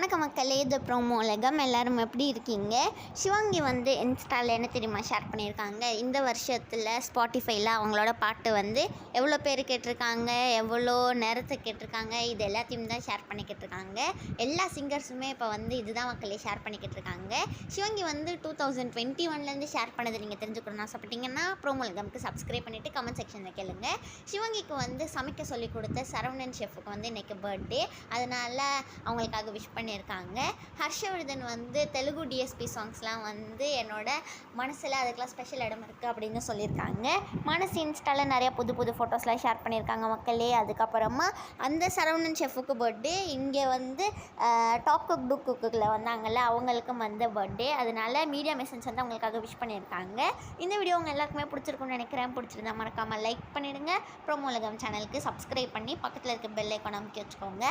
வணக்கம் மக்களே, இது ப்ரோமோ உலகம். எல்லோரும் எப்படி இருக்கீங்க? சிவாங்கி வந்து இன்ஸ்டாவில் என்ன தெரியுமா ஷேர் பண்ணியிருக்காங்க? இந்த வருஷத்தில் ஸ்பாட்டிஃபைல அவங்களோட பாட்டு வந்து எவ்வளோ பேர் கேட்டிருக்காங்க, எவ்வளோ நேரத்தை கேட்டிருக்காங்க, இது எல்லாத்தையும் தான் ஷேர் பண்ணிக்கிட்டு இருக்காங்க. எல்லா சிங்கர்ஸுமே இப்போ வந்து இதுதான் மக்களே ஷேர் பண்ணிக்கிட்டு இருக்காங்க. சிவாங்கி வந்து 2021 ஷேர் பண்ணது நீங்கள் தெரிஞ்சுக்கணும்னு ஆசைப்பட்டீங்கன்னா ப்ரோமோ உலகம்க்கு சப்ஸ்கிரைப் பண்ணிவிட்டு கமெண்ட் செக்ஷனில் கேளுங்க. சிவாங்கிக்கு வந்து சமைக்க சொல்லி கொடுத்த சரவணன் ஷெஃபுக்கு வந்து இன்றைக்கி பர்த்டே, அதனால் அவங்களுக்காக விஷ் பண்ணியிருக்காங்க. ஹர்ஷவர்தன் வந்து தெலுங்கு டிஎஸ்பி சாங்ஸ்லாம் வந்து என்னோட மனசில் அதுக்கெலாம் ஸ்பெஷல் இடம் இருக்குது அப்படின்னு சொல்லியிருக்காங்க. மனசு இன்ஸ்டாவில் நிறையா புது புது ஃபோட்டோஸ்லாம் ஷேர் பண்ணியிருக்காங்க மக்களே. அதுக்கப்புறமா அந்த சரவணன் ஷெஃபுக்கு பர்த்டே, இங்கே வந்து டாப் குக் டூ குக்கில் வந்தாங்கல்ல அவங்களுக்கும் வந்து பர்த்டே, அதனால் மீடியா மெசேஜ் வந்து அவங்களுக்காக விஷ் பண்ணியிருக்காங்க. இந்த வீடியோ உங்கள் எல்லாருக்குமே பிடிச்சிருக்குன்னு நினைக்கிறேன். பிடிச்சிருந்தா மறக்காமல் லைக் பண்ணிவிடுங்க. ப்ரோமோ உலகம் சேனலுக்கு சப்ஸ்கிரைப் பண்ணி பக்கத்தில் இருக்க பெல் ஐக்கான் அமைக்க வச்சுக்கோங்க.